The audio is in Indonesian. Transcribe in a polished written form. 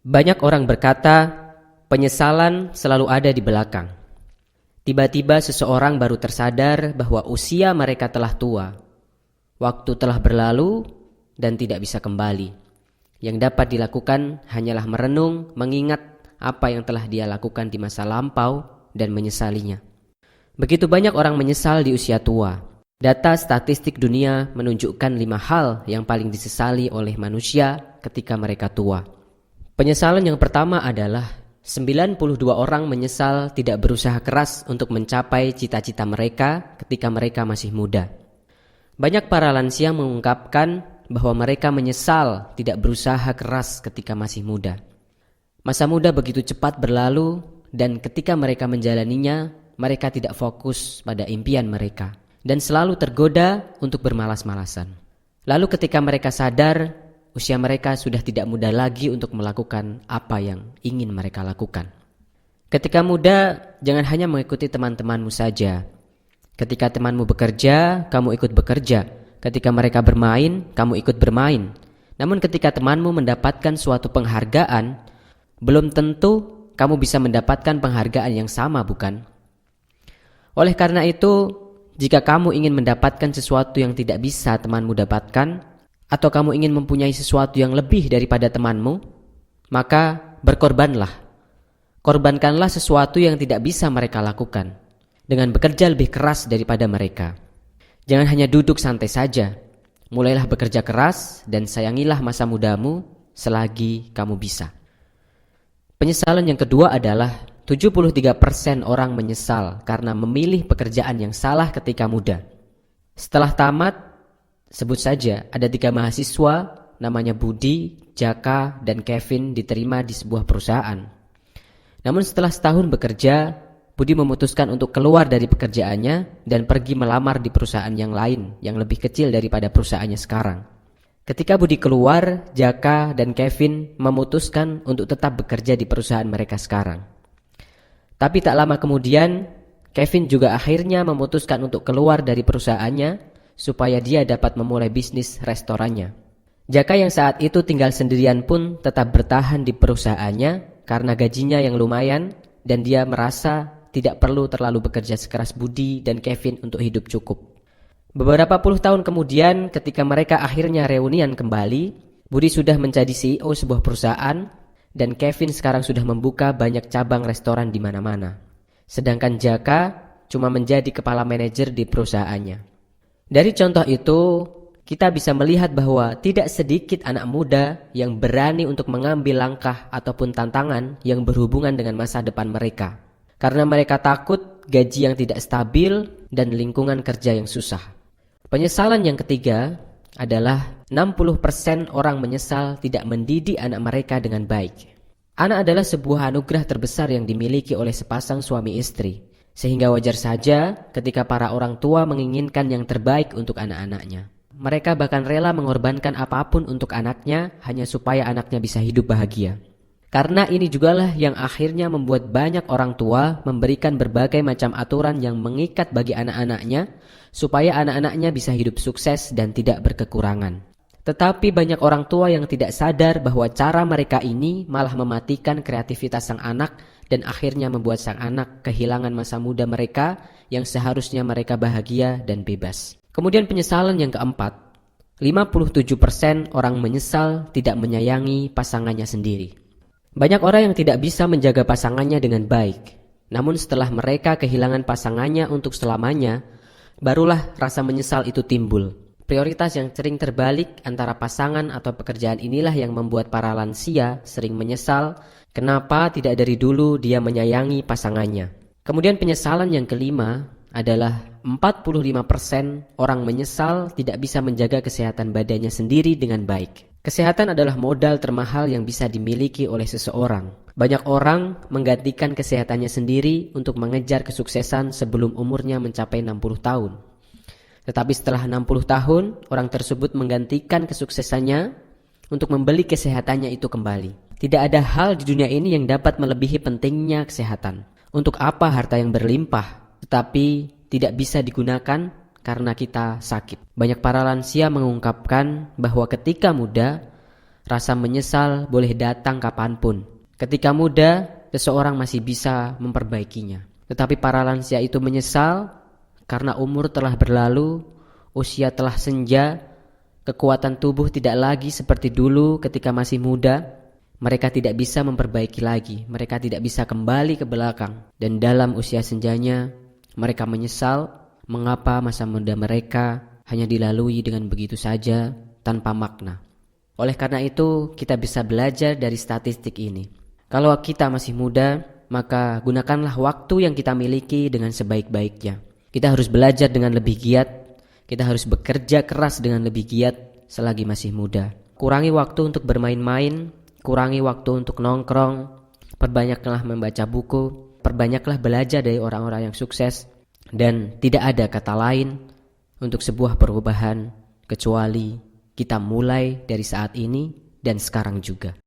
Banyak orang berkata, penyesalan selalu ada di belakang. Tiba-tiba seseorang baru tersadar bahwa usia mereka telah tua. Waktu telah berlalu dan tidak bisa kembali. Yang dapat dilakukan hanyalah merenung, mengingat apa yang telah dia lakukan di masa lampau dan menyesalinya. Begitu banyak orang menyesal di usia tua. Data statistik dunia menunjukkan 5 hal yang paling disesali oleh manusia ketika mereka tua. Penyesalan yang pertama adalah 92 orang menyesal tidak berusaha keras untuk mencapai cita-cita mereka ketika mereka masih muda. Banyak para lansia mengungkapkan bahwa mereka menyesal tidak berusaha keras ketika masih muda. Masa muda begitu cepat berlalu dan ketika mereka menjalaninya, mereka tidak fokus pada impian mereka dan selalu tergoda untuk bermalas-malasan. Lalu ketika mereka sadar, usia mereka sudah tidak muda lagi untuk melakukan apa yang ingin mereka lakukan. Ketika muda, jangan hanya mengikuti teman-temanmu saja. Ketika temanmu bekerja, kamu ikut bekerja. Ketika mereka bermain, kamu ikut bermain. Namun ketika temanmu mendapatkan suatu penghargaan, belum tentu kamu bisa mendapatkan penghargaan yang sama, bukan? Oleh karena itu, jika kamu ingin mendapatkan sesuatu yang tidak bisa temanmu dapatkan, atau kamu ingin mempunyai sesuatu yang lebih daripada temanmu, maka berkorbanlah. Korbankanlah sesuatu yang tidak bisa mereka lakukan, dengan bekerja lebih keras daripada mereka. Jangan hanya duduk santai saja. Mulailah bekerja keras dan sayangilah masa mudamu selagi kamu bisa. Penyesalan yang kedua adalah 73% orang menyesal karena memilih pekerjaan yang salah ketika muda. Setelah tamat, sebut saja ada 3 mahasiswa namanya Budi, Jaka, dan Kevin diterima di sebuah perusahaan. Namun setelah setahun bekerja, Budi memutuskan untuk keluar dari pekerjaannya dan pergi melamar di perusahaan yang lain yang lebih kecil daripada perusahaannya sekarang. Ketika Budi keluar, Jaka dan Kevin memutuskan untuk tetap bekerja di perusahaan mereka sekarang. Tapi tak lama kemudian, Kevin juga akhirnya memutuskan untuk keluar dari perusahaannya supaya dia dapat memulai bisnis restorannya. Jaka yang saat itu tinggal sendirian pun tetap bertahan di perusahaannya karena gajinya yang lumayan dan dia merasa tidak perlu terlalu bekerja sekeras Budi dan Kevin untuk hidup cukup. Beberapa puluh tahun kemudian ketika mereka akhirnya reunian kembali, Budi sudah menjadi CEO sebuah perusahaan dan Kevin sekarang sudah membuka banyak cabang restoran di mana-mana. Sedangkan Jaka cuma menjadi kepala manajer di perusahaannya. Dari contoh itu, kita bisa melihat bahwa tidak sedikit anak muda yang berani untuk mengambil langkah ataupun tantangan yang berhubungan dengan masa depan mereka. Karena mereka takut gaji yang tidak stabil dan lingkungan kerja yang susah. Penyesalan yang ketiga adalah 60% orang menyesal tidak mendidik anak mereka dengan baik. Anak adalah sebuah anugerah terbesar yang dimiliki oleh sepasang suami istri. Sehingga wajar saja ketika para orang tua menginginkan yang terbaik untuk anak-anaknya. Mereka bahkan rela mengorbankan apapun untuk anaknya hanya supaya anaknya bisa hidup bahagia. Karena ini jugalah yang akhirnya membuat banyak orang tua memberikan berbagai macam aturan yang mengikat bagi anak-anaknya supaya anak-anaknya bisa hidup sukses dan tidak berkekurangan. Tetapi banyak orang tua yang tidak sadar bahwa cara mereka ini malah mematikan kreativitas sang anak dan akhirnya membuat sang anak kehilangan masa muda mereka yang seharusnya mereka bahagia dan bebas. Kemudian penyesalan yang keempat, 57% orang menyesal tidak menyayangi pasangannya sendiri. Banyak orang yang tidak bisa menjaga pasangannya dengan baik. Namun setelah mereka kehilangan pasangannya untuk selamanya, barulah rasa menyesal itu timbul. Prioritas yang sering terbalik antara pasangan atau pekerjaan inilah yang membuat para lansia sering menyesal kenapa tidak dari dulu dia menyayangi pasangannya. Kemudian penyesalan yang kelima adalah 45% orang menyesal tidak bisa menjaga kesehatan badannya sendiri dengan baik. Kesehatan adalah modal termahal yang bisa dimiliki oleh seseorang. Banyak orang menggantikan kesehatannya sendiri untuk mengejar kesuksesan sebelum umurnya mencapai 60 tahun. Tetapi setelah 60 tahun, orang tersebut menggantikan kesuksesannya untuk membeli kesehatannya itu kembali. Tidak ada hal di dunia ini yang dapat melebihi pentingnya kesehatan. Untuk apa harta yang berlimpah, tetapi tidak bisa digunakan karena kita sakit. Banyak para lansia mengungkapkan bahwa ketika muda, Rasa menyesal boleh datang kapanpun. Ketika muda, seseorang masih bisa memperbaikinya. Tetapi para lansia itu menyesal karena umur telah berlalu, usia telah senja, kekuatan tubuh tidak lagi seperti dulu ketika masih muda. Mereka tidak bisa memperbaiki lagi, mereka tidak bisa kembali ke belakang. Dan dalam usia senjanya, mereka menyesal mengapa masa muda mereka hanya dilalui dengan begitu saja tanpa makna. Oleh karena itu, kita bisa belajar dari statistik ini. Kalau kita masih muda, maka gunakanlah waktu yang kita miliki dengan sebaik-baiknya. Kita harus belajar dengan lebih giat, kita harus bekerja keras dengan lebih giat selagi masih muda. Kurangi waktu untuk bermain-main, kurangi waktu untuk nongkrong, perbanyaklah membaca buku, perbanyaklah belajar dari orang-orang yang sukses, dan tidak ada kata lain untuk sebuah perubahan kecuali kita mulai dari saat ini dan sekarang juga.